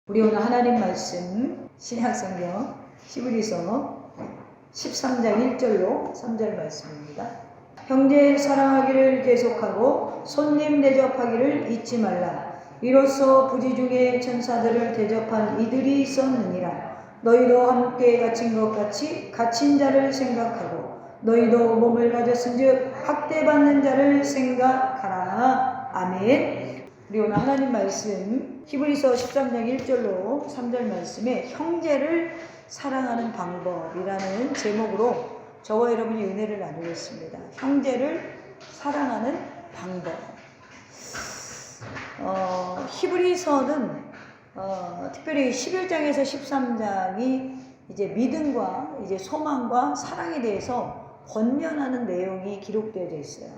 우리 오늘 하나님 말씀 신약성경 히브리서 13장 1절로 3절 말씀입니다. 형제 사랑하기를 계속하고 손님 대접하기를 잊지 말라. 이로써 부지 중에 천사들을 대접한 이들이 있었느니라. 너희도 함께 갇힌 것 같이 갇힌 자를 생각하고 너희도 몸을 가졌은즉 학대받는 자를 생각하라. 아멘. 우리 오늘 하나님 말씀 히브리서 13장 1절로 3절 말씀에 형제를 사랑하는 방법이라는 제목으로 저와 여러분이 은혜를 나누겠습니다. 형제를 사랑하는 방법. 히브리서는 특별히 11장에서 13장이 이제 믿음과 이제 소망과 사랑에 대해서 권면하는 내용이 기록되어 있어요.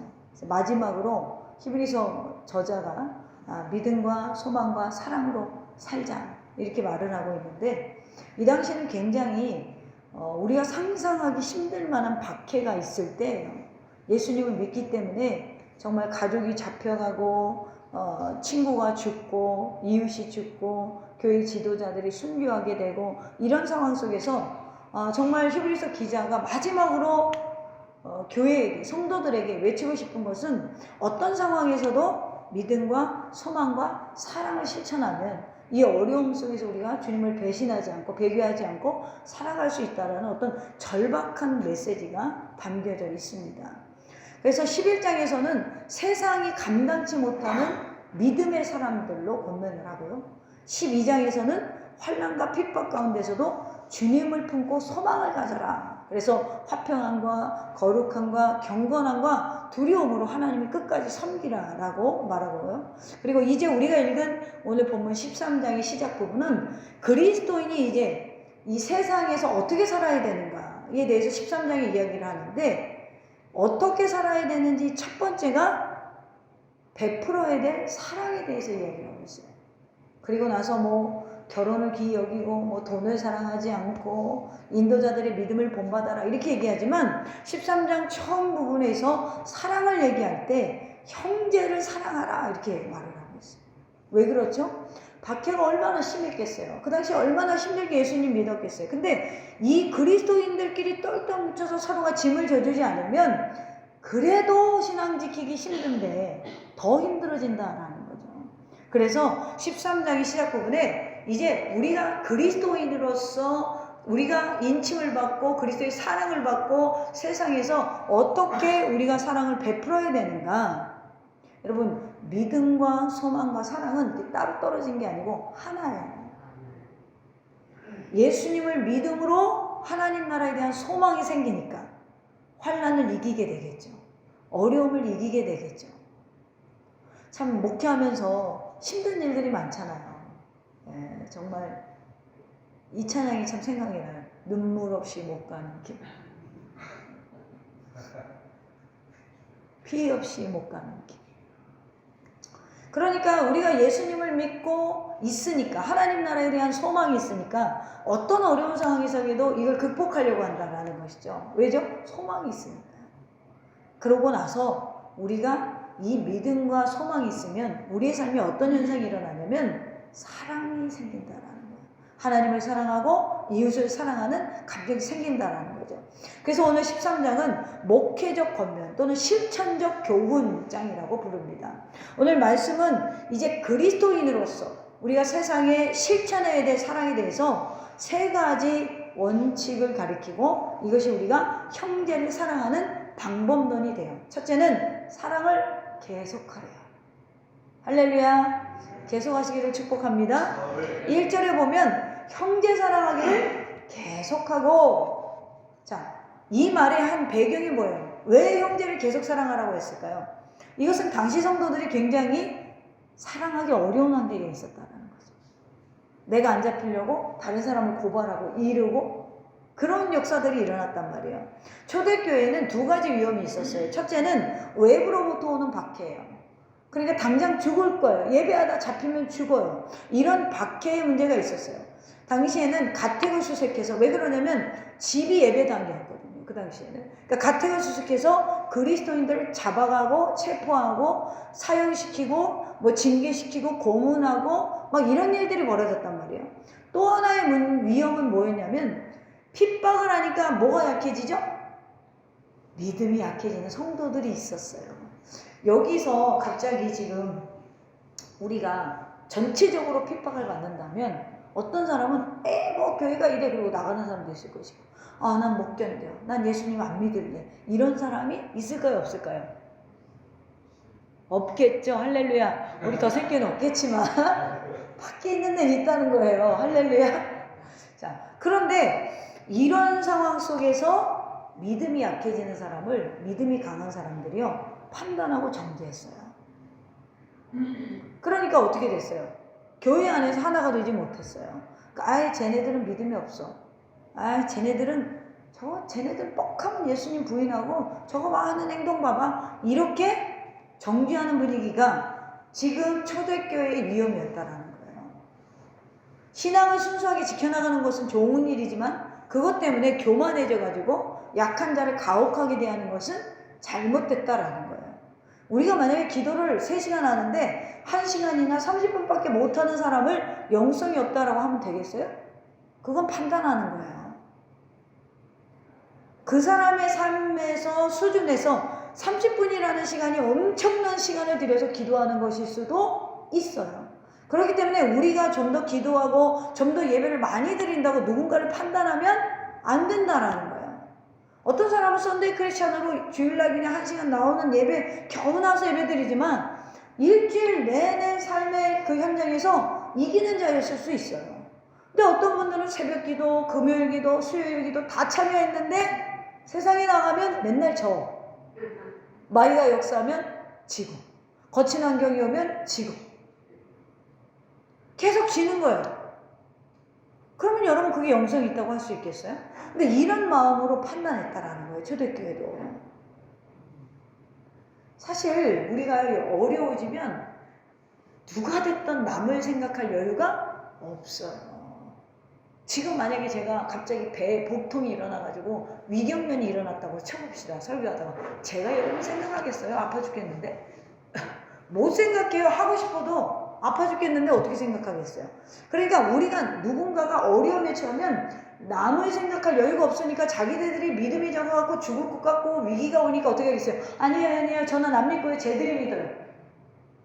마지막으로 히브리서 저자가 믿음과 소망과 사랑으로 살자 이렇게 말을 하고 있는데, 이 당시에는 굉장히 우리가 상상하기 힘들 만한 박해가 있을 때예요. 예수님을 믿기 때문에 정말 가족이 잡혀가고 친구가 죽고 이웃이 죽고 교회 지도자들이 순교하게 되고, 이런 상황 속에서 정말 히브리서 기자가 마지막으로 교회에게, 성도들에게 외치고 싶은 것은 어떤 상황에서도 믿음과 소망과 사랑을 실천하면 이 어려움 속에서 우리가 주님을 배신하지 않고 배교하지 않고 살아갈 수 있다는 어떤 절박한 메시지가 담겨져 있습니다. 그래서 11장에서는 세상이 감당치 못하는 믿음의 사람들로 권면을 하고요, 12장에서는 환난과 핍박 가운데서도 주님을 품고 소망을 가져라. 그래서 화평함과 거룩함과 경건함과 두려움으로 하나님을 끝까지 섬기라 라고 말하고요. 그리고 이제 우리가 읽은 오늘 본문 13장의 시작 부분은 그리스도인이 이제 이 세상에서 어떻게 살아야 되는가에 대해서 13장에 이야기를 하는데, 어떻게 살아야 되는지 첫 번째가 베풀어야 될 사랑에 대해서 이야기를 하고 있어요. 그리고 나서 결혼을 귀히 여기고 돈을 사랑하지 않고 인도자들의 믿음을 본받아라 이렇게 얘기하지만 13장 처음 부분에서 사랑을 얘기할 때 형제를 사랑하라 이렇게 말을 하고 있어요. 왜 그렇죠? 박해가 얼마나 심했겠어요. 그 당시 얼마나 힘들게 예수님 믿었겠어요. 근데 이 그리스도인들끼리 똘똘 뭉쳐서 서로가 짐을 져주지 않으면 그래도 신앙 지키기 힘든데 더 힘들어진다라는 거죠. 그래서 13장의 시작 부분에 이제 우리가 그리스도인으로서 우리가 인침을 받고 그리스도의 사랑을 받고 세상에서 어떻게 우리가 사랑을 베풀어야 되는가. 여러분, 믿음과 소망과 사랑은 따로 떨어진 게 아니고 하나예요. 예수님을 믿음으로 하나님 나라에 대한 소망이 생기니까 환난을 이기게 되겠죠. 어려움을 이기게 되겠죠. 참 목회하면서 힘든 일들이 많잖아요. 정말 이 찬양이 참 생각이 나요. 눈물 없이 못 가는 길, 피 없이 못 가는 길. 그러니까 우리가 예수님을 믿고 있으니까, 하나님 나라에 대한 소망이 있으니까 어떤 어려운 상황에서도 이걸 극복하려고 한다는 것이죠. 왜죠? 소망이 있으니까요. 그러고 나서 우리가 이 믿음과 소망이 있으면 우리의 삶에 어떤 현상이 일어나냐면 사랑이 생긴다라는 거예요. 하나님을 사랑하고 이웃을 사랑하는 감정이 생긴다라는 거죠. 그래서 오늘 13장은 목회적 권면 또는 실천적 교훈장이라고 부릅니다. 오늘 말씀은 이제 그리스도인으로서 우리가 세상에 실천해야 될 사랑에 대해서 세 가지 원칙을 가리키고, 이것이 우리가 형제를 사랑하는 방법론이 돼요. 첫째는 사랑을 계속하래요. 할렐루야. 계속하시기를 축복합니다. 1절에 보면 형제 사랑하기를 계속하고, 자, 이 말의 한 배경이 뭐예요? 왜 형제를 계속 사랑하라고 했을까요? 이것은 당시 성도들이 굉장히 사랑하기 어려운 환경에 있었다는 거죠. 내가 안 잡히려고 다른 사람을 고발하고 이르고 그런 역사들이 일어났단 말이에요. 초대교회에는 두 가지 위험이 있었어요. 첫째는 외부로부터 오는 박해예요. 그러니까 당장 죽을 거예요. 예배하다 잡히면 죽어요. 이런 박해의 문제가 있었어요. 당시에는 가택을 수색해서, 왜 그러냐면 집이 예배당이었거든요. 그 당시에는. 그러니까 가택을 수색해서 그리스도인들을 잡아가고 체포하고 사형시키고 뭐 징계시키고 고문하고 막 이런 일들이 벌어졌단 말이에요. 또 하나의 위험은 뭐였냐면 핍박을 하니까 뭐가 약해지죠? 믿음이 약해지는 성도들이 있었어요. 여기서 갑자기 지금 우리가 전체적으로 핍박을 받는다면 어떤 사람은 뭐 교회가 이래 그러고 나가는 사람도 있을 것이고 난 못 견뎌. 난 예수님 안 믿을래. 이런 사람이 있을까요? 없을까요? 없겠죠. 할렐루야. 우리 더 생기는 없겠지만 밖에 있는 데는 있다는 거예요. 할렐루야. 자, 그런데 이런 상황 속에서 믿음이 약해지는 사람을 믿음이 강한 사람들이요 판단하고 정죄했어요. 그러니까 어떻게 됐어요? 교회 안에서 하나가 되지 못했어요. 그러니까 쟤네들은 믿음이 없어. 쟤네들 뻑하면 예수님 부인하고 저거 봐 하는 행동 봐봐. 이렇게 정죄하는 분위기가 지금 초대교회의 위험이었다라는 거예요. 신앙을 순수하게 지켜나가는 것은 좋은 일이지만 그것 때문에 교만해져가지고 약한 자를 가혹하게 대하는 것은 잘못됐다라는 거예요. 우리가 만약에 기도를 3시간 하는데 1시간이나 30분밖에 못하는 사람을 영성이 없다라고 하면 되겠어요? 그건 판단하는 거예요. 그 사람의 삶에서 수준에서 30분이라는 시간이 엄청난 시간을 들여서 기도하는 것일 수도 있어요. 그렇기 때문에 우리가 좀 더 기도하고 좀 더 예배를 많이 드린다고 누군가를 판단하면 안 된다라는 거예요. 어떤 사람은 썬데이 크리스찬으로 주일날 그냥 1시간 나오는 예배 겨우 나와서 예배 드리지만 일주일 내내 삶의 그 현장에서 이기는 자였을 수 있어요. 근데 어떤 분들은 새벽 기도, 금요일 기도, 수요일 기도 다 참여했는데 세상에 나가면 맨날 마이가 역사하면 지고 거친 환경이 오면 지고 계속 지는 거예요. 그러면 여러분 그게 영성이 있다고 할 수 있겠어요? 근데 이런 마음으로 판단했다라는 거예요. 초대교회도. 사실 우리가 어려워지면 누가 됐던 남을 생각할 여유가 없어요. 지금 만약에 제가 갑자기 배에 복통이 일어나가지고 위경련이 일어났다고 쳐봅시다. 설교하다가 제가 여러분 생각하겠어요? 아파 죽겠는데? 못 생각해요. 하고 싶어도 아파 죽겠는데 어떻게 생각하겠어요? 그러니까 우리가 누군가가 어려움에 처하면 남을 생각할 여유가 없으니까 자기들이 믿음이 적어갖고 죽을 것 같고 위기가 오니까 어떻게 하겠어요? 아니에요. 저는 안 믿고요. 쟤들이 믿어요.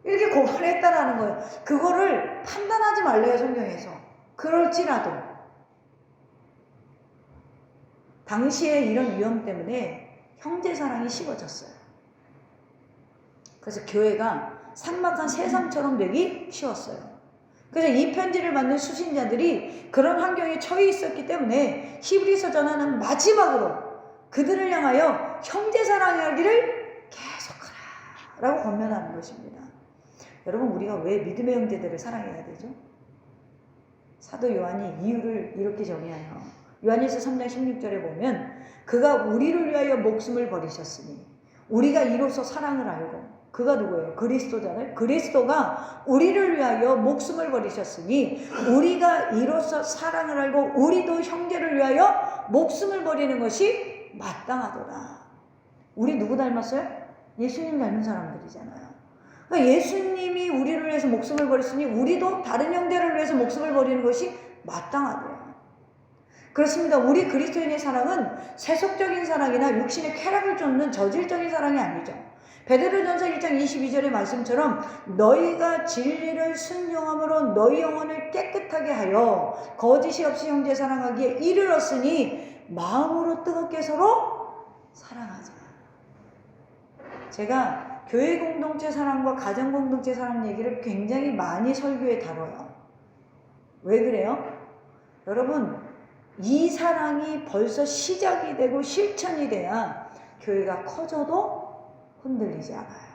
이렇게 고발을 했다라는 거예요. 그거를 판단하지 말래요. 성경에서. 그럴지라도. 당시에 이런 위험 때문에 형제사랑이 식어졌어요. 그래서 교회가 삭막한 세상처럼 되기 쉬웠어요. 그래서 이 편지를 받는 수신자들이 그런 환경에 처해 있었기 때문에 히브리서 전하는 마지막으로 그들을 향하여 형제사랑하기를 계속하라 라고 권면하는 것입니다. 여러분 우리가 왜 믿음의 형제들을 사랑해야 되죠? 사도 요한이 이유를 이렇게 정의해요. 요한일서 3장 16절에 보면 그가 우리를 위하여 목숨을 버리셨으니 우리가 이로써 사랑을 알고 그가 누구예요? 그리스도잖아요. 그리스도가 우리를 위하여 목숨을 버리셨으니 우리가 이로써 사랑을 알고 우리도 형제를 위하여 목숨을 버리는 것이 마땅하더라. 우리 누구 닮았어요? 예수님 닮은 사람들이잖아요. 그러니까 예수님이 우리를 위해서 목숨을 버렸으니 우리도 다른 형제를 위해서 목숨을 버리는 것이 마땅하대요. 그렇습니다. 우리 그리스도인의 사랑은 세속적인 사랑이나 육신의 쾌락을 쫓는 저질적인 사랑이 아니죠. 베드로전서 1장 22절의 말씀처럼 너희가 진리를 순종함으로 너희 영혼을 깨끗하게 하여 거짓이 없이 형제 사랑하기에 이르렀으니 마음으로 뜨겁게 서로 사랑하자. 제가 교회 공동체 사랑과 가정 공동체 사랑 얘기를 굉장히 많이 설교에 다뤄요. 왜 그래요? 여러분 이 사랑이 벌써 시작이 되고 실천이 돼야 교회가 커져도 흔들리지 않아요.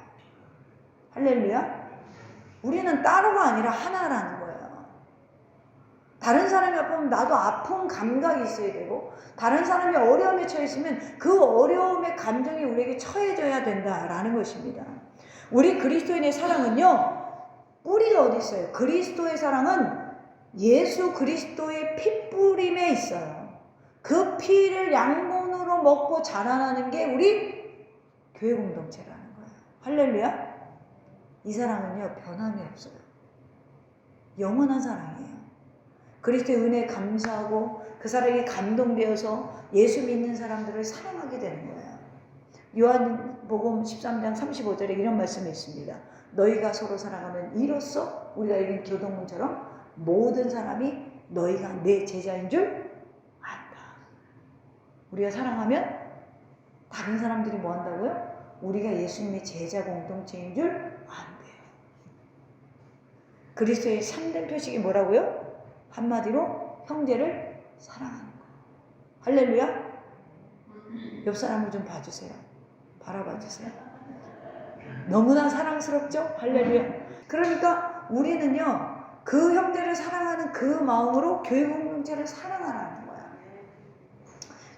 할렐루야. 우리는 따로가 아니라 하나라는 거예요. 다른 사람이 아프면 나도 아픈 감각이 있어야 되고 다른 사람이 어려움에 처했으면 그 어려움의 감정이 우리에게 처해져야 된다라는 것입니다. 우리 그리스도인의 사랑은요 뿌리가 어디 있어요? 그리스도의 사랑은 예수 그리스도의 피 뿌림에 있어요. 그 피를 양문으로 힘으로 먹고 자라나는 게 우리 교회 공동체라는 거예요. 할렐루야. 이 사랑은요 변함이 없어요. 영원한 사랑이에요. 그리스도의 은혜에 감사하고 그 사랑에 감동되어서 예수 믿는 사람들을 사랑하게 되는 거예요. 요한복음 13장 35절에 이런 말씀이 있습니다. 너희가 서로 사랑하면 이로써 우리가 읽은 교동문처럼 모든 사람이 너희가 내 제자인 줄 안다. 우리가 사랑하면 다른 사람들이 뭐 한다고요? 우리가 예수님의 제자 공동체인 줄 안대요. 그리스도의 3대 표식이 뭐라고요? 한마디로 형제를 사랑하는 거. 할렐루야. 옆 사람을 좀 봐주세요. 바라봐 주세요. 너무나 사랑스럽죠? 할렐루야. 그러니까 우리는요 그 형제를 사랑하는 그 마음으로 교회 공동체를 사랑하라는 거야.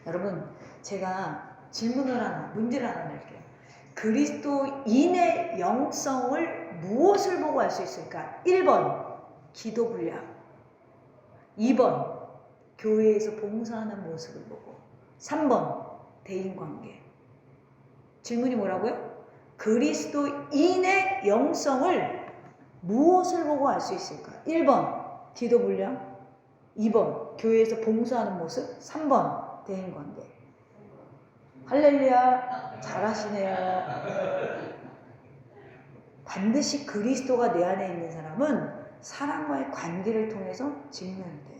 여러분 제가 문제를 하나 낼게요. 그리스도인의 영성을 무엇을 보고 알 수 있을까? 1번 기도 분량, 2번 교회에서 봉사하는 모습을 보고, 3번 대인관계. 질문이 뭐라고요? 그리스도인의 영성을 무엇을 보고 알 수 있을까? 1번 기도 분량, 2번 교회에서 봉사하는 모습, 3번 대인관계. 할렐루야. 잘하시네요. 반드시 그리스도가 내 안에 있는 사람은 사람과의 관계를 통해서 증명이 돼요.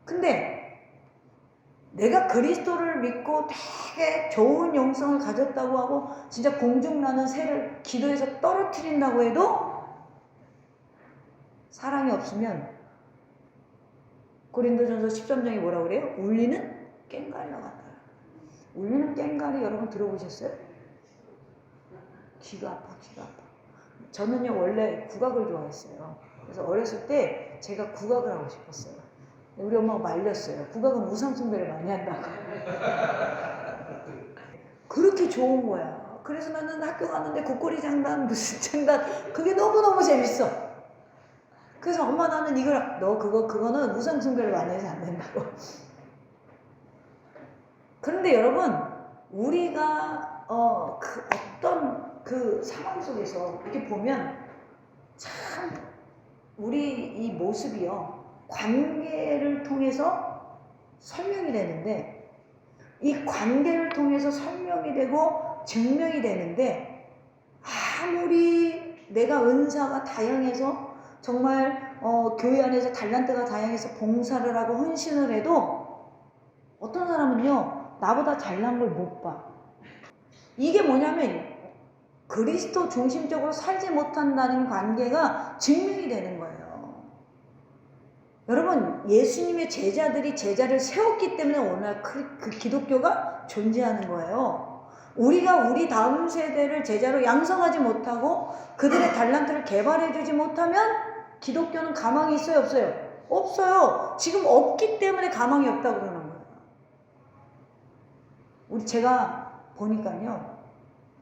근데 내가 그리스도를 믿고 되게 좋은 영성을 가졌다고 하고 진짜 공중나는 새를 기도해서 떨어뜨린다고 해도 사랑이 없으면 고린도전서 13장이 뭐라고 그래요? 울리는 꽹과리와 같다. 울리는 꽹과리 여러분 들어보셨어요? 귀가 아파. 저는요 원래 국악을 좋아했어요. 그래서 어렸을 때 제가 국악을 하고 싶었어요. 우리 엄마가 말렸어요. 국악은 우상 숭배를 많이 한다고. 그렇게 좋은 거야. 그래서 나는 학교 갔는데 국거리 장단 무슨 장단 그게 너무너무 재밌어. 그래서 엄마 나는 이걸 너 그거는 우상 숭배를 많이 해서 안 된다고. 그런데 여러분 우리가 어떤 그 상황 속에서 이렇게 보면 참 우리 이 모습이요 관계를 통해서 설명이 되는데, 이 관계를 통해서 설명이 되고 증명이 되는데, 아무리 내가 은사가 다양해서 정말 교회 안에서 달란트가 다양해서 봉사를 하고 헌신을 해도 어떤 사람은요 나보다 잘난 걸 못 봐. 이게 뭐냐면 그리스도 중심적으로 살지 못한다는 관계가 증명이 되는 거예요. 여러분 예수님의 제자들이 제자를 세웠기 때문에 오늘 그 기독교가 존재하는 거예요. 우리가 우리 다음 세대를 제자로 양성하지 못하고 그들의 달란트를 개발해 주지 못하면 기독교는 가망이 있어요 없어요? 없어요. 지금 없기 때문에 가망이 없다고 그러는 거예요. 제가 보니까요,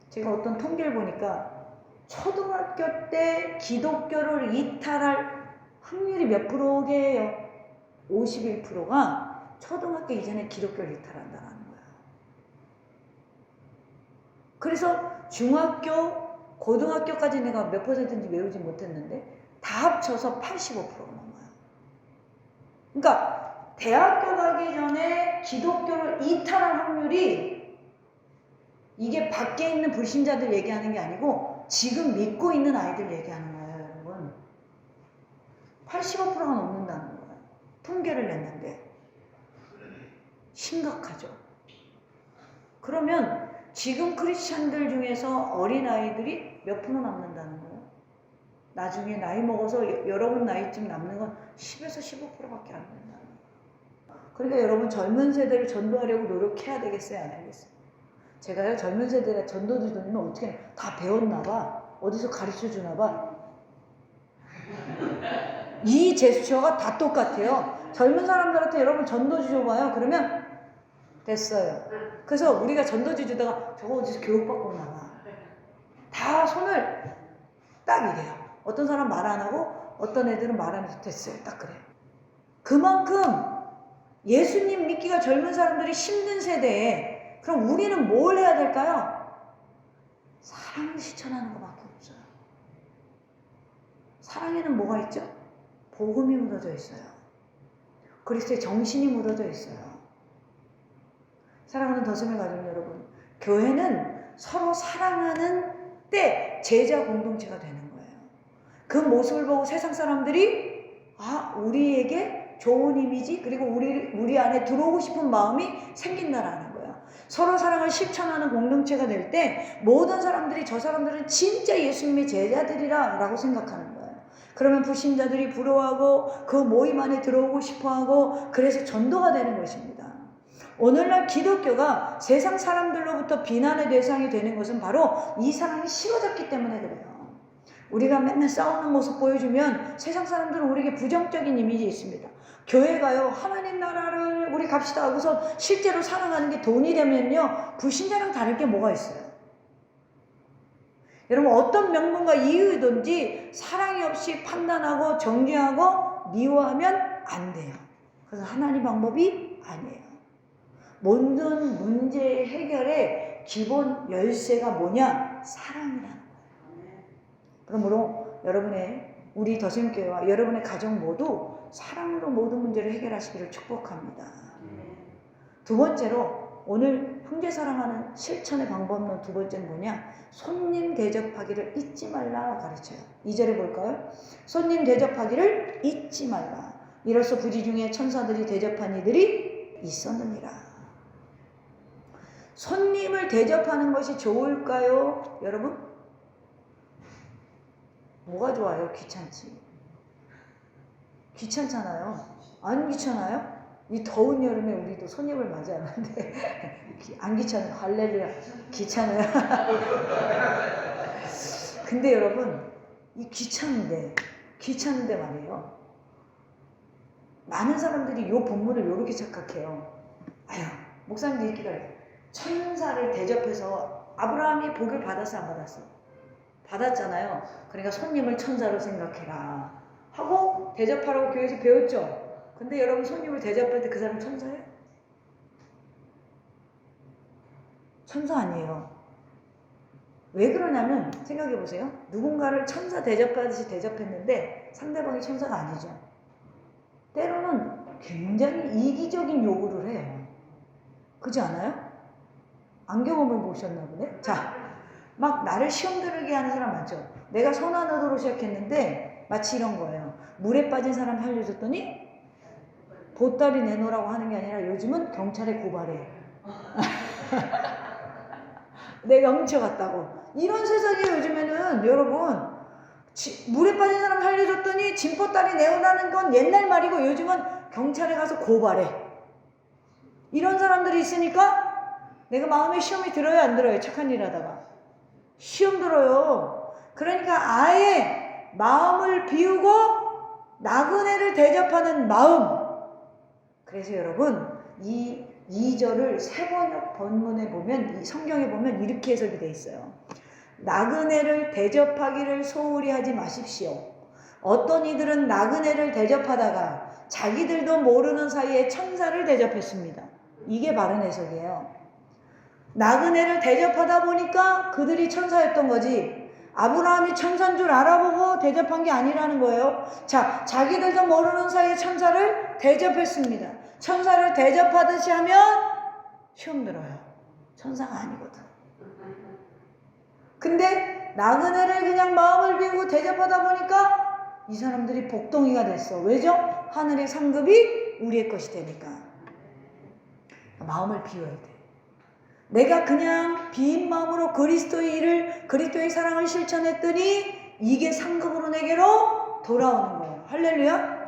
제가 어떤 통계를 보니까 초등학교 때 기독교를 이탈할 확률이 몇 프로게요? 51%가 초등학교 이전에 기독교를 이탈한다는 거예요. 그래서 중학교, 고등학교까지 내가 몇 퍼센트인지 외우지 못했는데 다 합쳐서 85%가 넘어요. 그러니까 대학교 가기 전에 기독교를 이탈할 확률이, 이게 밖에 있는 불신자들 얘기하는 게 아니고 지금 믿고 있는 아이들 얘기하는 거예요, 여러분. 85%가 넘는다는 거예요. 통계를 냈는데. 심각하죠. 그러면 지금 크리스찬들 중에서 어린아이들이 몇 프로 남는다는 거예요? 나중에 나이 먹어서 여러분 나이쯤 남는 건 10에서 15%밖에 안 된다는 거예요. 그러니까 여러분 젊은 세대를 전도하려고 노력해야 되겠어요? 안 하겠어요? 제가요 젊은 세대가 전도주들은 어떻게 다 배웠나 봐. 어디서 가르쳐 주나 봐. 이 제스처가 다 똑같아요. 젊은 사람들한테 여러분 전도주 줘봐요. 그러면 됐어요. 그래서 우리가 전도주 주다가 저거 어디서 교육받고 나와. 다 손을 딱 이래요. 어떤 사람 말 안 하고 어떤 애들은 말하면서 됐어요. 딱 그래요. 그만큼 예수님 믿기가 젊은 사람들이 힘든 세대에 그럼 우리는 뭘 해야 될까요? 사랑을 실천하는 것밖에 없어요. 사랑에는 뭐가 있죠? 복음이 묻어져 있어요. 그리스도의 정신이 묻어져 있어요. 사랑하는 더스밀 가족 여러분, 교회는 서로 사랑하는 때 제자 공동체가 되는 거예요. 그 모습을 보고 세상 사람들이 우리에게 좋은 이미지 그리고 우리 안에 들어오고 싶은 마음이 생긴다라는 거예요. 서로 사랑을 실천하는 공동체가 될 때 모든 사람들이 저 사람들은 진짜 예수님의 제자들이라 라고 생각하는 거예요. 그러면 불신자들이 부러워하고 그 모임 안에 들어오고 싶어하고 그래서 전도가 되는 것입니다. 오늘날 기독교가 세상 사람들로부터 비난의 대상이 되는 것은 바로 이 사랑이 식어졌기 때문에 그래요. 우리가 맨날 싸우는 모습 보여주면 세상 사람들은 우리에게 부정적인 이미지 있습니다. 교회 가요. 하나님 나라를 우리 갑시다 하고서 실제로 사랑하는 게 돈이 되면요. 불신자랑 다를 게 뭐가 있어요? 여러분 어떤 명분과 이유든지 사랑이 없이 판단하고 정죄하고 미워하면 안 돼요. 그래서 하나님 방법이 아니에요. 모든 문제 해결의 기본 열쇠가 뭐냐? 사랑이라는 거예요. 그러므로 우리 더스밀교회와 여러분의 가정 모두 사랑으로 모든 문제를 해결하시기를 축복합니다. 두 번째로 오늘 형제 사랑하는 실천의 방법론 두 번째는 뭐냐? 손님 대접하기를 잊지 말라 가르쳐요. 2절에 볼까요? 손님 대접하기를 잊지 말라. 이로써 부지 중에 천사들이 대접한 이들이 있었느니라. 손님을 대접하는 것이 좋을까요? 여러분? 뭐가 좋아요? 귀찮지. 귀찮잖아요. 안 귀찮아요? 이 더운 여름에 우리도 손님을 맞이하는데 안 귀찮아요. 할렐루야. 귀찮아요. 근데 여러분 이 귀찮은데 말이에요. 많은 사람들이 이 본문을 이렇게 착각해요. 목사님도 이렇게 가요. 천사를 대접해서 아브라함이 복을 받았어 안 받았어? 받았잖아요. 그러니까 손님을 천사로 생각해라 하고 대접하라고 교회에서 배웠죠. 근데 여러분 손님을 대접할 때 그 사람 천사예요? 천사 아니에요. 왜 그러냐면 생각해 보세요. 누군가를 천사 대접하듯이 대접했는데 상대방이 천사가 아니죠. 때로는 굉장히 이기적인 요구를 해요. 그렇지 않아요? 안 경험을 보셨나 보네. 자, 막 나를 시험 들게 하는 사람 많죠. 내가 선한의도로 시작했는데 마치 이런 거예요. 물에 빠진 사람 살려줬더니 보따리 내놓으라고 하는 게 아니라 요즘은 경찰에 고발해. 내가 훔쳐갔다고. 이런 세상이에요 요즘에는. 여러분 물에 빠진 사람 살려줬더니 짐보따리 내오라는 건 옛날 말이고 요즘은 경찰에 가서 고발해. 이런 사람들이 있으니까 내가 마음에 시험이 들어요 안 들어요? 착한 일 하다가 시험 들어요. 그러니까 아예 마음을 비우고 나그네를 대접하는 마음. 그래서 여러분 이 2절을 세번역 본문에 보면 이 성경에 보면 이렇게 해석이 되어 있어요. 나그네를 대접하기를 소홀히 하지 마십시오. 어떤 이들은 나그네를 대접하다가 자기들도 모르는 사이에 천사를 대접했습니다. 이게 바른 해석이에요. 나그네를 대접하다 보니까 그들이 천사였던 거지 아브라함이 천사인 줄 알아보고 대접한 게 아니라는 거예요. 자, 자기들도 모르는 사이에 천사를 대접했습니다. 천사를 대접하듯이 하면 시험 들어요. 천사가 아니거든. 근데 나그네를 그냥 마음을 비우고 대접하다 보니까 이 사람들이 복덩이가 됐어. 왜죠? 하늘의 상급이 우리의 것이 되니까. 마음을 비워야 돼. 내가 그냥 빈 마음으로 그리스도의 일을, 그리스도의 사랑을 실천했더니 이게 상급으로 내게로 돌아오는 거예요. 할렐루야.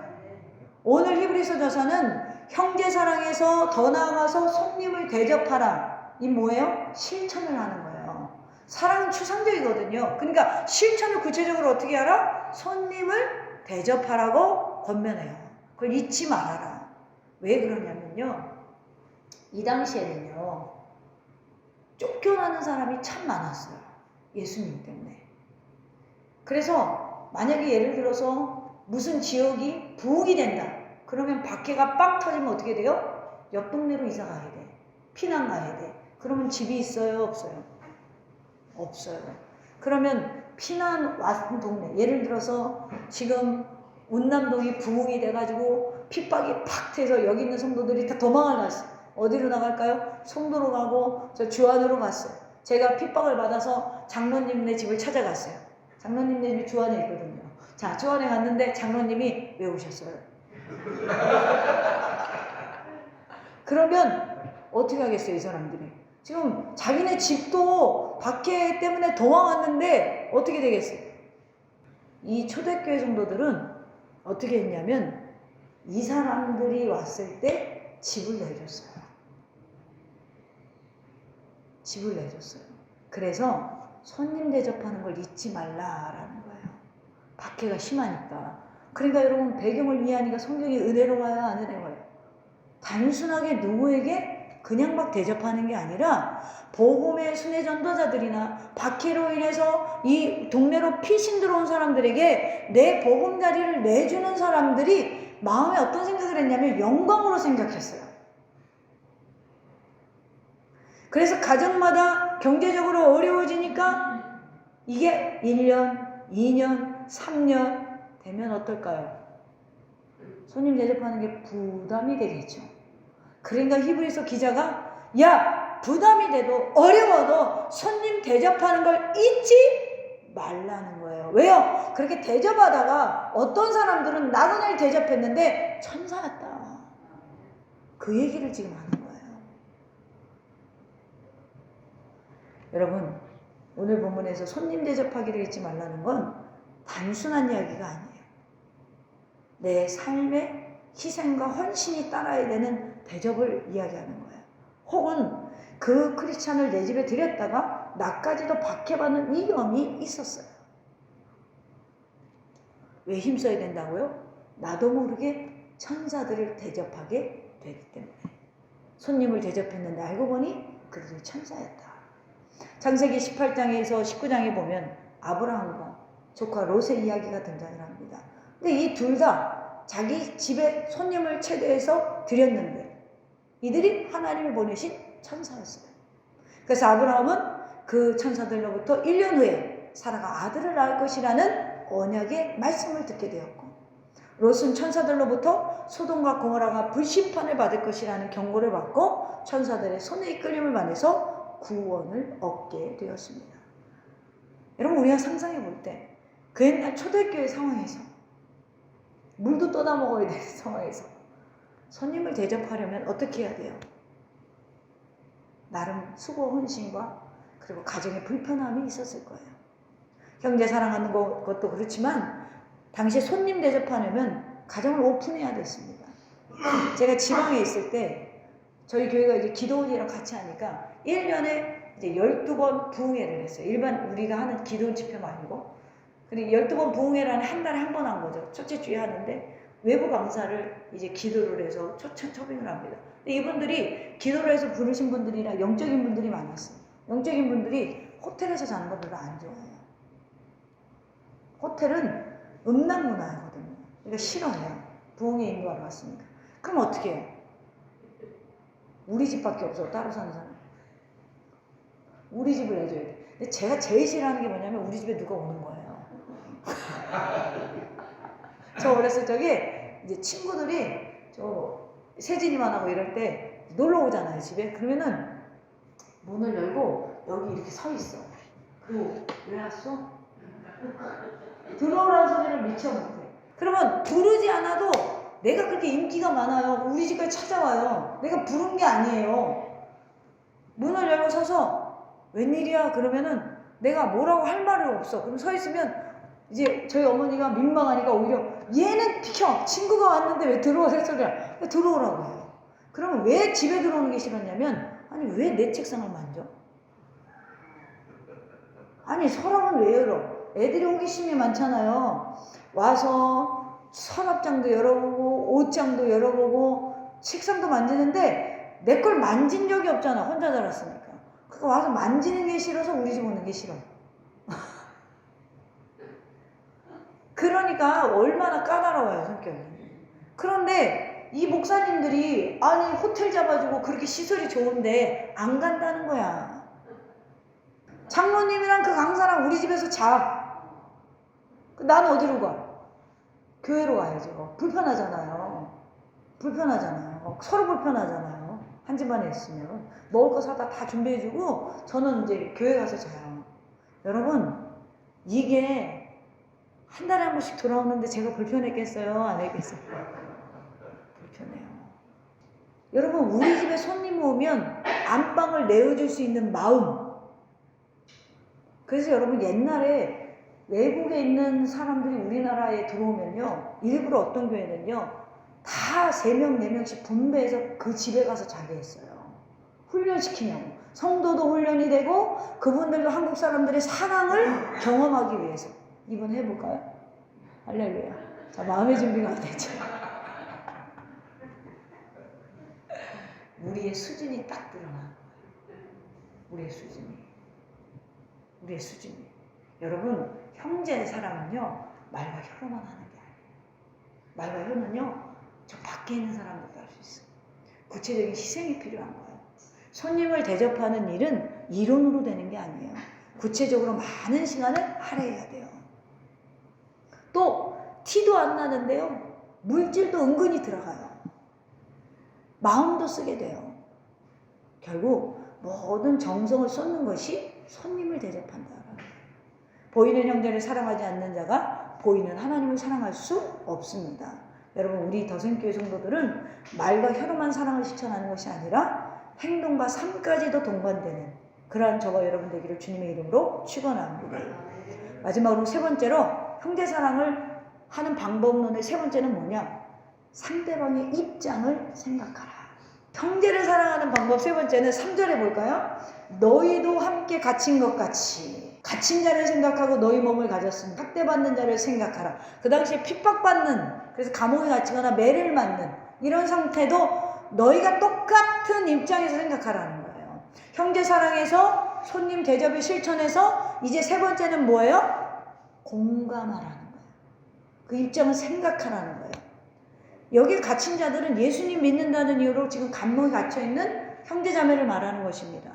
오늘 히브리서 저서는 형제 사랑에서 더 나아가서 손님을 대접하라. 이 뭐예요? 실천을 하는 거예요. 사랑은 추상적이거든요. 그러니까 실천을 구체적으로 어떻게 하라? 손님을 대접하라고 권면해요. 그걸 잊지 말아라. 왜 그러냐면요. 이 당시에는요. 쫓겨나는 사람이 참 많았어요. 예수님 때문에. 그래서 만약에 예를 들어서 무슨 지역이 부흥이 된다. 그러면 박해가 빵 터지면 어떻게 돼요? 옆 동네로 이사 가야 돼. 피난 가야 돼. 그러면 집이 있어요? 없어요? 없어요. 그러면 피난 왔던 동네, 예를 들어서 지금 운남동이 부흥이 돼가지고 핍박이 팍 돼서 여기 있는 성도들이 다 도망을 갔어요. 어디로 나갈까요? 송도로 가고 저 주안으로 갔어요. 제가 핍박을 받아서 장로님네 집을 찾아갔어요. 장로님네 집이 주안에 있거든요. 자, 주안에 갔는데 장로님이 왜 오셨어요? 그러면 어떻게 하겠어요, 이 사람들이? 지금 자기네 집도 박해 때문에 도망왔는데 어떻게 되겠어요? 이 초대교회 성도들은 어떻게 했냐면 이 사람들이 왔을 때 집을 내줬어요. 집을 내줬어요. 그래서 손님 대접하는 걸 잊지 말라라는 거예요. 박해가 심하니까. 그러니까 여러분 배경을 이해하니까 성경이 은혜로워요, 안 은혜로워요? 단순하게 누구에게 그냥 막 대접하는 게 아니라 복음의 순회 전도자들이나 박해로 인해서 이 동네로 피신 들어온 사람들에게 내 보금자리를 내주는 사람들이 마음에 어떤 생각을 했냐면 영광으로 생각했어요. 그래서 가정마다 경제적으로 어려워지니까 이게 1년, 2년, 3년 되면 어떨까요? 손님 대접하는 게 부담이 되겠죠. 그러니까 히브리서 기자가 야, 부담이 돼도 어려워도 손님 대접하는 걸 잊지 말라는 거예요. 왜요? 그렇게 대접하다가 어떤 사람들은 나그네를 대접했는데 천사였다. 그 얘기를 지금 하는 거예요. 여러분, 오늘 본문에서 손님 대접하기를 잊지 말라는 건 단순한 이야기가 아니에요. 내 삶의 희생과 헌신이 따라야 되는 대접을 이야기하는 거예요. 혹은 그 크리스찬을 내 집에 들였다가 나까지도 박해받는 위험이 있었어요. 왜 힘써야 된다고요? 나도 모르게 천사들을 대접하게 되기 때문에. 손님을 대접했는데 알고 보니 그들이 천사였다. 창세기 18장에서 19장에 보면 아브라함과 조카 롯의 이야기가 등장을 합니다. 근데 이 둘 다 자기 집에 손님을 초대해서 드렸는데 이들이 하나님이 보내신 천사였어요. 그래서 아브라함은 그 천사들로부터 1년 후에 사라가 아들을 낳을 것이라는 언약의 말씀을 듣게 되었고, 롯은 천사들로부터 소돔과 고모라가 불심판을 받을 것이라는 경고를 받고 천사들의 손에 이끌림을 받아서 구원을 얻게 되었습니다. 여러분, 우리가 상상해 볼 때 그 옛날 초대교회 상황에서 물도 떠다 먹어야 되는 상황에서 손님을 대접하려면 어떻게 해야 돼요? 나름 수고 헌신과 그리고 가정의 불편함이 있었을 거예요. 형제 사랑하는 것도 그렇지만 당시에 손님 대접하려면 가정을 오픈해야 됐습니다. 제가 지방에 있을 때 저희 교회가 이제 기도원이랑 같이 하니까 1년에 이제 12번 부흥회를 했어요. 일반 우리가 하는 기도원 집회 말고. 그리고 12번 부흥회라는 한 달에 한 번 한 거죠. 첫째 주에 하는데 외부 강사를 이제 기도를 해서 초빙을 합니다. 근데 이분들이 기도를 해서 부르신 분들이랑 영적인 분들이 많았어요. 영적인 분들이 호텔에서 자는 거 별로 안 좋아해요. 호텔은 음란 문화거든요. 그러니까 싫어해요. 부흥회 인도하러 왔으니까. 그럼 어떻게 해요? 우리 집밖에 없어, 따로 사는 사람. 우리 집을 내줘야 돼. 근데 제가 제일 싫어하는 게 뭐냐면 우리 집에 누가 오는 거예요. 저 어렸을 적에 이제 친구들이 저 세진이만 하고 이럴 때 놀러 오잖아요, 집에. 그러면은 문을 열고 여기 이렇게 서 있어. 그리고 왜 왔어? 들어오라는 소리를 미처 못해. 그러면 부르지 않아도 내가 그렇게 인기가 많아요. 우리 집까지 찾아와요. 내가 부른 게 아니에요. 문을 열고 서서 웬일이야? 그러면은 내가 뭐라고 할 말이 없어. 그럼 서 있으면 이제 저희 어머니가 민망하니까 오히려 얘는 비켜! 친구가 왔는데 왜 들어오세요? 소리야. 들어오라고 해요. 그러면 왜 집에 들어오는 게 싫었냐면, 아니 왜 내 책상을 만져? 아니 서랍은 왜 열어? 애들이 호기심이 많잖아요. 와서 서랍장도 열어보고 옷장도 열어보고 책상도 만지는데 내 걸 만진 적이 없잖아. 혼자 자랐으니까. 그러니까 와서 만지는 게 싫어서 우리 집 오는 게 싫어. 그러니까 얼마나 까다로워요, 성격이. 그런데 이 목사님들이 아니 호텔 잡아주고 그렇게 시설이 좋은데 안 간다는 거야. 장로님이랑 그 강사랑 우리 집에서 자. 나는 어디로 가? 교회로 가야죠. 불편하잖아요. 서로 불편하잖아요. 한 집안에 있으면. 먹을 거 사다 다 준비해주고 저는 이제 교회 가서 자요. 여러분, 이게 한 달에 한 번씩 돌아오는데 제가 불편했겠어요? 안 했겠어요? 불편해요. 여러분, 우리 집에 손님 오면 안방을 내어줄 수 있는 마음. 그래서 여러분, 옛날에 외국에 있는 사람들이 우리나라에 들어오면요, 일부러 어떤 교회는요, 다 3명, 4명씩 분배해서 그 집에 가서 자게 했어요. 훈련시키냐고. 성도도 훈련이 되고 그분들도 한국 사람들의 사랑을 경험하기 위해서. 이번 해볼까요? 할렐루야. 자, 마음의 준비가 됐죠. 우리의 수준이 딱 드러나는 거예요. 우리의 수준이. 여러분, 형제의 사랑은요, 말과 혀로만 하는 게 아니에요. 말과 혀는요, 저 밖에 있는 사람들도 할 수 있어요. 구체적인 희생이 필요한 거예요. 손님을 대접하는 일은 이론으로 되는 게 아니에요. 구체적으로 많은 시간을 할애해야 돼요. 또 티도 안 나는데요, 물질도 은근히 들어가요. 마음도 쓰게 돼요. 결국 모든 정성을 쏟는 것이 손님을 대접한다. 보이는 형제를 사랑하지 않는 자가 보이는 하나님을 사랑할 수 없습니다. 여러분, 우리 더생교회 성도들은 말과 혀로만 사랑을 실천하는 것이 아니라 행동과 삶까지도 동반되는 그러한 저와 여러분 되기를 주님의 이름으로 축원합니다. 마지막으로 3번째로 형제 사랑을 하는 방법론의 3번째는 뭐냐? 상대방의 입장을 생각하라. 형제를 사랑하는 방법 3번째는 3절에 볼까요? 너희도 함께 갇힌 것 같이. 갇힌 자를 생각하고 너희 몸을 가졌으니 학대받는 자를 생각하라. 그 당시에 핍박받는, 그래서 감옥에 갇히거나 매를 맞는 이런 상태도 너희가 똑같은 입장에서 생각하라는 거예요. 형제 사랑에서 손님 대접의 실천에서 이제 3번째는 뭐예요? 공감하라는 거예요. 그 입장을 생각하라는 거예요. 여기 갇힌 자들은 예수님 믿는다는 이유로 지금 감옥에 갇혀있는 형제자매를 말하는 것입니다.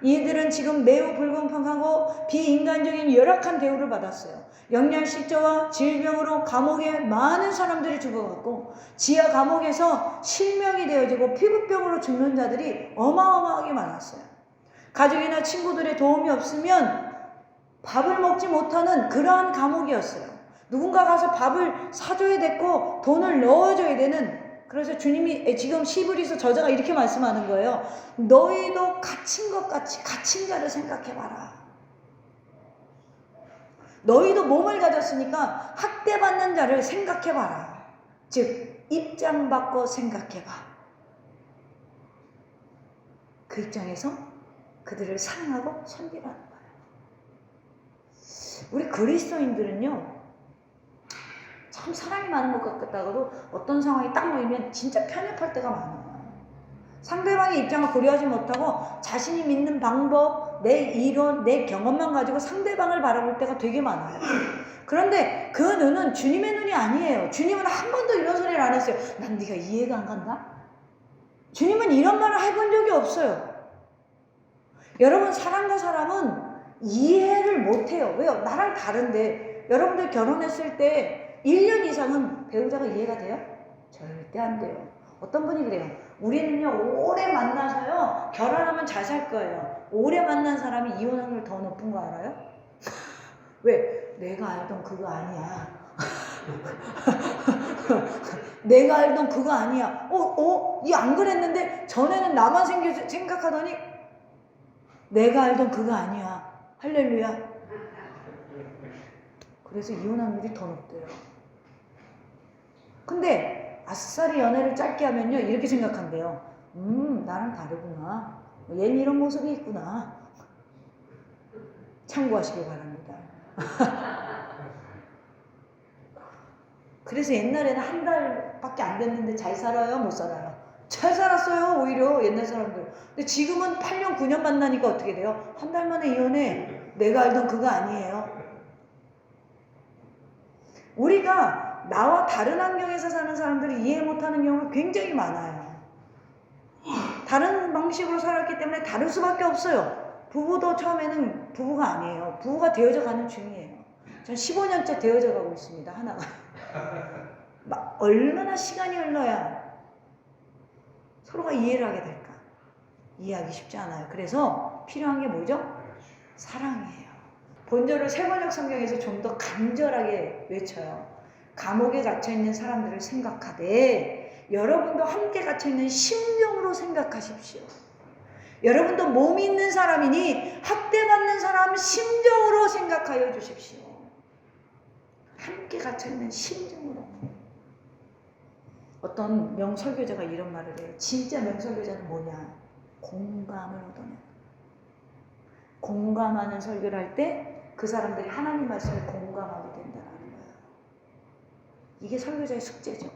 이들은 지금 매우 불공평하고 비인간적인 열악한 대우를 받았어요. 영양실조와 질병으로 감옥에 많은 사람들이 죽어갔고 지하 감옥에서 실명이 되어지고 피부병으로 죽는 자들이 어마어마하게 많았어요. 가족이나 친구들의 도움이 없으면 밥을 먹지 못하는 그러한 감옥이었어요. 누군가 가서 밥을 사줘야 됐고 돈을 넣어줘야 되는, 그래서 주님이 지금 히브리서 저자가 이렇게 말씀하는 거예요. 너희도 갇힌 것 같이 갇힌 자를 생각해봐라. 너희도 몸을 가졌으니까 학대받는 자를 생각해봐라. 즉 입장 바꿔 생각해봐. 그 입장에서 그들을 사랑하고 섬기라는 거예요. 우리 그리스도인들은요, 참 사랑이 많은 것 같다가도 어떤 상황이 딱 놓이면 진짜 편협할 때가 많아요. 상대방의 입장을 고려하지 못하고 자신이 믿는 방법, 내 이론, 내 경험만 가지고 상대방을 바라볼 때가 되게 많아요. 그런데 그 눈은 주님의 눈이 아니에요. 주님은 한 번도 이런 소리를 안 했어요. 난 네가 이해가 안 간다? 주님은 이런 말을 해본 적이 없어요. 여러분, 사람과 사람은 이해를 못해요. 왜요? 나랑 다른데. 여러분들 결혼했을 때 1년 이상은 배우자가 이해가 돼요? 절대 안 돼요. 어떤 분이 그래요. 우리는요, 오래 만나서요, 결혼하면 잘 살 거예요. 오래 만난 사람이 이혼 확률 더 높은 거 알아요? 왜? 내가 알던 그거 아니야. 내가 알던 그거 아니야. 이 안 그랬는데 전에는 나만 생각하더니 내가 알던 그거 아니야. 할렐루야. 그래서 이혼 확률이 더 높대요. 근데 아싸리 연애를 짧게 하면요, 이렇게 생각한대요. 나랑 다르구나. 얘는 이런 모습이 있구나. 참고하시길 바랍니다. 그래서 옛날에는 한 달밖에 안 됐는데 잘 살아요? 못 살아요? 잘 살았어요, 오히려 옛날 사람들. 근데 지금은 8년, 9년 만나니까 어떻게 돼요? 한 달 만에 이혼해. 내가 알던 그거 아니에요. 우리가 나와 다른 환경에서 사는 사람들이 이해 못하는 경우가 굉장히 많아요. 다른 방식으로 살았기 때문에 다를 수밖에 없어요. 부부도 처음에는 부부가 아니에요. 부부가 되어져 가는 중이에요. 전 15년째 되어져 가고 있습니다. 하나가. 얼마나 시간이 흘러야 서로가 이해를 하게 될까? 이해하기 쉽지 않아요. 그래서 필요한 게 뭐죠? 사랑이에요. 본절을 세번역 성경에서 좀 더 간절하게 외쳐요. 감옥에 갇혀있는 사람들을 생각하되 여러분도 함께 갇혀있는 심령으로 생각하십시오. 여러분도 몸이 있는 사람이니 학대받는 사람 심정으로 생각하여 주십시오. 함께 갇혀있는 심정으로. 어떤 명설교자가 이런 말을 해요. 진짜 명설교자는 뭐냐? 공감을 얻어내는. 공감하는 설교를 할 때 그 사람들이 하나님 말씀을 공감하게 된다는 거예요. 이게 설교자의 숙제죠.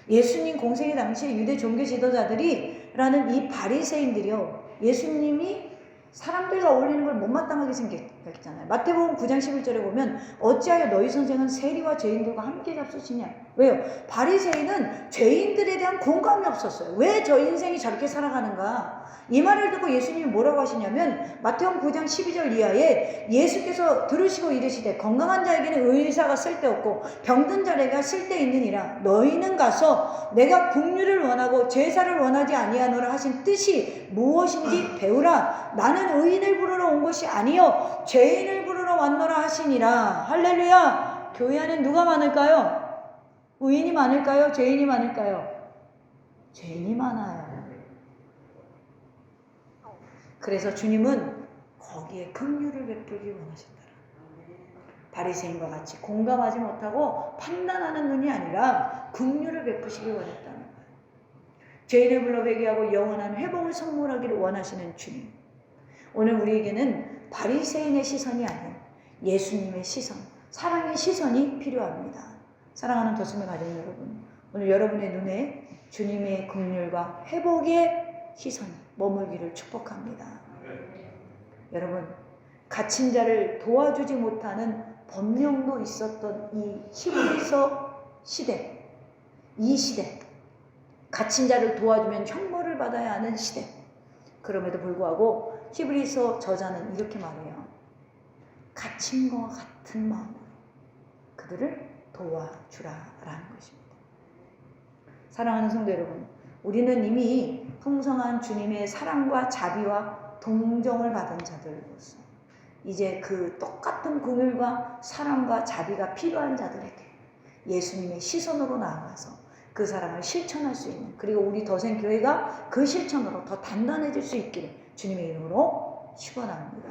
예수님 공생의 당시에 유대 종교 지도자들이라는 이 바리새인들이요, 예수님이 사람들과 어울리는 걸 못마땅하게 생각했잖아요. 마태복음 9장 11절에 보면 어찌하여 너희 선생은 세리와 죄인들과 함께 잡수시냐. 왜요? 바리새인은 죄인들에 대한 공감이 없었어요. 왜 저 인생이 저렇게 살아가는가? 이 말을 듣고 예수님이 뭐라고 하시냐면 마태복음 9장 12절 이하에 예수께서 들으시고 이르시되 건강한 자에게는 의사가 쓸데없고 병든 자에게 쓸데있느니라. 너희는 가서 내가 긍휼을 원하고 제사를 원하지 아니하노라 하신 뜻이 무엇인지 배우라. 나는 의인을 부르러 온 것이 아니요 죄인을 부르러 왔노라 하시니라. 할렐루야. 교회 안에 누가 많을까요? 의인이 많을까요? 죄인이 많을까요? 죄인이 많아요. 그래서 주님은 거기에 긍휼을 베풀기 원하신다. 바리새인과 같이 공감하지 못하고 판단하는 눈이 아니라 긍휼을 베푸시기 원했다는 거예요. 죄인을 불러 회개하고 영원한 회복을 선물하기를 원하시는 주님. 오늘 우리에게는 바리새인의 시선이 아닌 예수님의 시선, 사랑의 시선이 필요합니다. 사랑하는 도심의 가족 여러분, 오늘 여러분의 눈에 주님의 긍휼과 회복의 시선이 머물기를 축복합니다. 여러분, 갇힌 자를 도와주지 못하는 법령도 있었던 이 히브리서 시대, 이 시대, 갇힌 자를 도와주면 형벌을 받아야 하는 시대. 그럼에도 불구하고 히브리서 저자는 이렇게 말해요. 갇힌 것과 같은 마음으로 그들을 도와주라라는 것입니다. 사랑하는 성도 여러분, 우리는 이미 풍성한 주님의 사랑과 자비와 동정을 받은 자들로서 이제 그 똑같은 긍휼과 사랑과 자비가 필요한 자들에게 예수님의 시선으로 나아가서 그 사랑을 실천할 수 있는, 그리고 우리 더생교회가 그 실천으로 더 단단해질 수 있기를 주님의 이름으로 축원합니다.